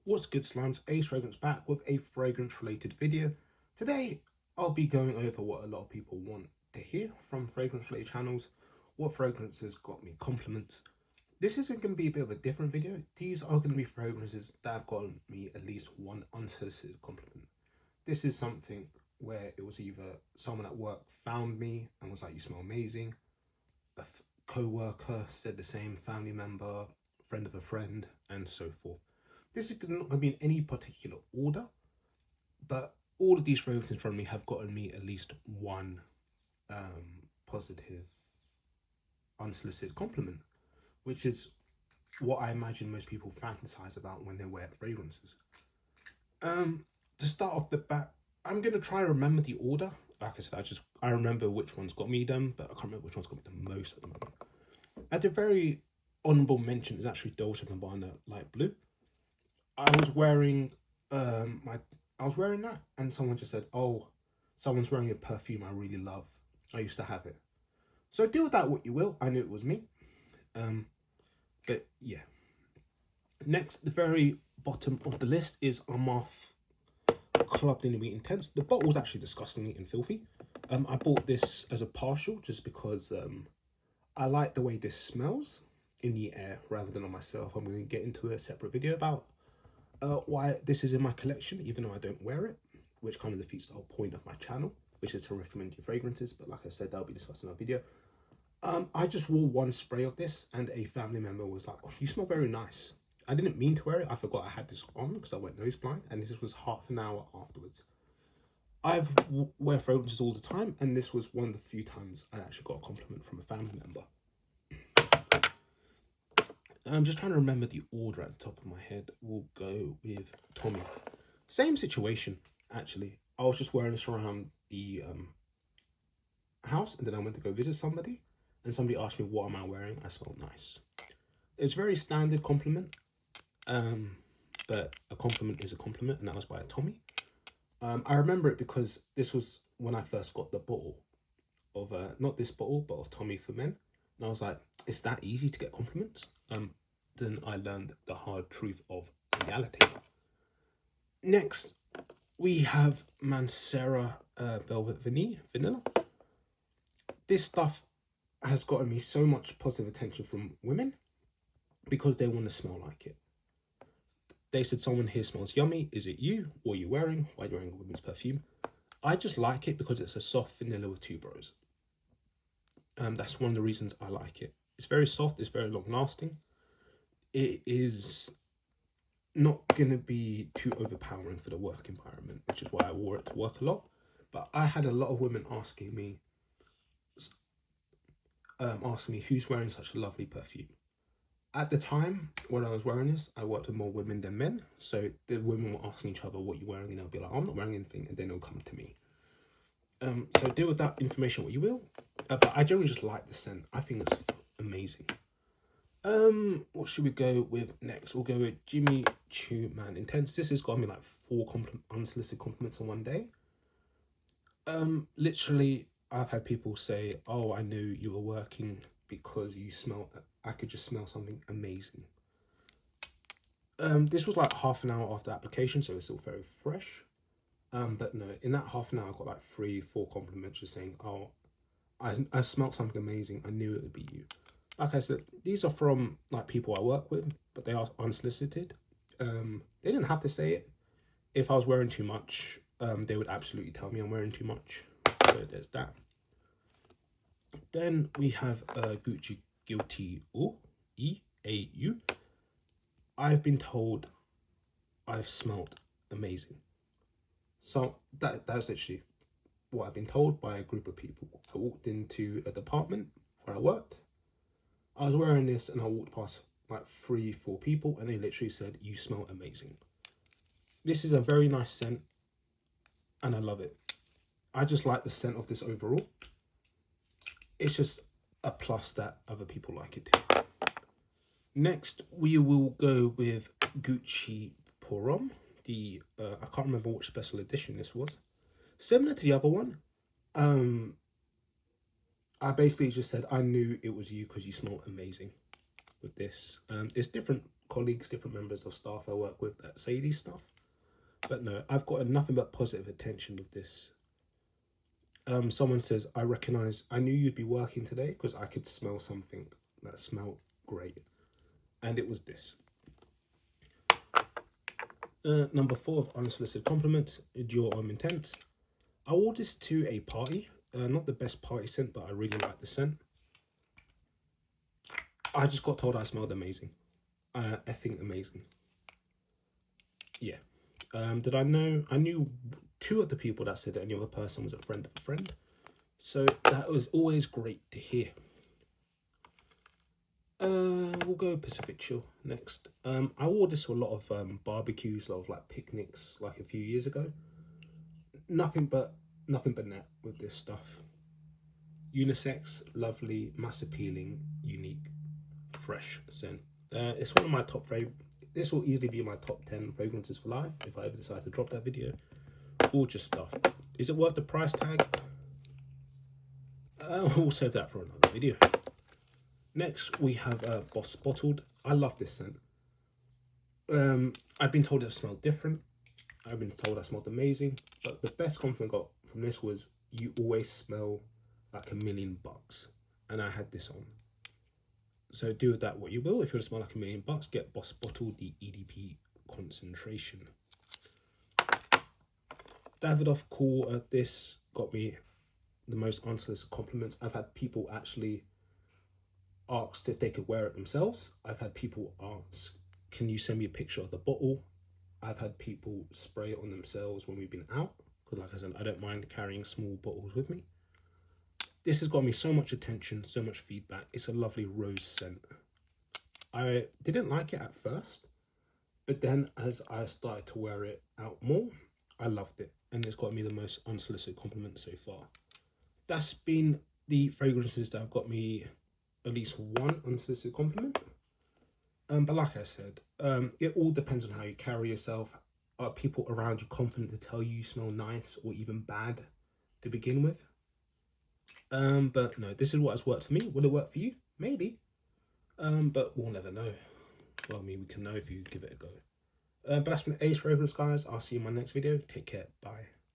What's good, slimes? Ace Fragrance back with a fragrance related video. Today I'll be going over what a lot of people want to hear from fragrance related channels, what fragrances got me compliments. This isn't going to be a bit of a different video. These are going to be fragrances that have gotten me at least one unsolicited compliment. This is something where it was either someone at work found me and was like, "You smell amazing," a co-worker said the same, family member, friend of a friend, and so forth. This is not going to be in any particular order, but all of these fragrances in front of me have gotten me at least one positive, unsolicited compliment, which is what I imagine most people fantasize about when they wear fragrances. To start off the bat, I'm going to try and remember the order. Like I said, I remember which ones got me them, but I can't remember which ones got me the most at the moment. At the very honourable mention is actually Dolce & Gabbana Light Blue. I was wearing that, and someone just said, "Oh, someone's wearing a perfume I really love. I used to have it." So deal with that what you will. I knew it was me. But yeah. Next, the very bottom of the list is Armaf Club Dinner Meat Intense. The bottle was actually disgustingly and filthy. I bought this as a partial just because I like the way this smells in the air rather than on myself. I'm going to get into a separate video about why this is in my collection, even though I don't wear it, which kind of defeats the whole point of my channel, which is to recommend you fragrances. But like I said, that'll be discussed in our video. I just wore one spray of this, and a family member was like, "Oh, you smell very nice." I didn't mean to wear it. I forgot I had this on because I went nose blind, and this was half an hour afterwards. I wear fragrances all the time, and this was one of the few times I actually got a compliment from a family member. I'm just trying to remember the order at the top of my head. We'll go with Tommy. Same situation, actually. I was just wearing this around the house, and then I went to go visit somebody, and somebody asked me, "What am I wearing?" I smell nice. It's a very standard compliment, but a compliment is a compliment, and that was by Tommy. I remember it because this was when I first got the bottle of, not this bottle, but of Tommy for Men. And I was like, it's that easy to get compliments? Then I learned the hard truth of reality. Next, we have Mancera Velvet Vanilla. This stuff has gotten me so much positive attention from women because they want to smell like it. They said, "Someone here smells yummy. Is it you? What are you wearing? Why are you wearing a women's perfume?" I just like it because it's a soft vanilla with tuberose. That's one of the reasons I like it. It's very soft. It's very long lasting. It is not going to be too overpowering for the work environment, which is why I wore it to work a lot. But I had a lot of women asking me who's wearing such a lovely perfume. At the time when I was wearing this, I worked with more women than men, so the women were asking each other, "What are you wearing?" And they'll be like, "I'm not wearing anything," and then they'll come to me. So deal with that information what you will, but I generally just like the scent. I think it's amazing. What should we go with next? We'll go with Jimmy Choo Man Intense. This has got me like 4 unsolicited compliments in one day. Literally, I've had people say, "Oh, I knew you were working because you smell. I could just smell something amazing." This was like half an hour after application, so it's still very fresh. But no, in that half an hour, I got like 3-4 compliments just saying, "Oh, I smelled something amazing. I knew it would be you." Like I said, these are from like people I work with, but they are unsolicited. They didn't have to say it. If I was wearing too much, they would absolutely tell me I'm wearing too much. So there's that. Then we have Gucci Guilty EAU. I've been told I've smelled amazing. So that's literally what I've been told by a group of people. I walked into a department where I worked. I was wearing this and I walked past like 3-4 people and they literally said, "You smell amazing." This is a very nice scent and I love it. I just like the scent of this overall. It's just a plus that other people like it too. Next, we will go with Gucci Porom. I can't remember which special edition this was. Similar to the other one. I basically just said, "I knew it was you because you smell amazing." with this. It's different colleagues, different members of staff I work with that say these stuff. But no, I've got nothing but positive attention with this. Someone says, I knew you'd be working today because I could smell something that smelled great. And it was this. Number 4 of unsolicited compliments, your own intent. I wore this to a party. Not the best party scent, but I really like the scent. I just got told I smelled amazing. Effing amazing. Yeah. Did I know? I knew 2 of the people that said it, and the other person was a friend of a friend. So that was always great to hear. We'll go Pacific Chill next. I wore this to a lot of barbecues, a lot of like picnics, like a few years ago. Nothing but net with this stuff. Unisex, lovely, mass appealing, unique, fresh scent. It's one of my top favorite. This will easily be my top 10 fragrances for life if I ever decide to drop that video. Gorgeous stuff. Is it worth the price tag? We'll save that for another video. Next, we have Boss Bottled. I love this scent. I've been told it smelled different. I've been told I smelled amazing. But the best compliment I got from this was, you always smell like $1,000,000. And I had this on. So do with that what you will. If you want to smell like $1,000,000, get Boss Bottled, the EDP concentration. Davidoff Cool. This got me the most unsolicited compliments. I've had people actually asked if they could wear it themselves. I've had people ask, can you send me a picture of the bottle? I've had people spray it on themselves when we've been out, because like I said, I don't mind carrying small bottles with me. This has got me so much attention, so much feedback. It's a lovely rose scent. I didn't like it at first, but then as I started to wear it out more, I loved it, and it's got me the most unsolicited compliments so far. That's been the fragrances that have got me at least one unsolicited compliment. But like I said, it all depends on how you carry yourself. Are people around you confident to tell you smell nice or even bad to begin with? But no, this is what has worked for me. Will it work for you? Maybe. But we'll never know. Well, I mean, we can know if you give it a go. But that's been Ace Fragrance, guys. I'll see you in my next video. Take care. Bye.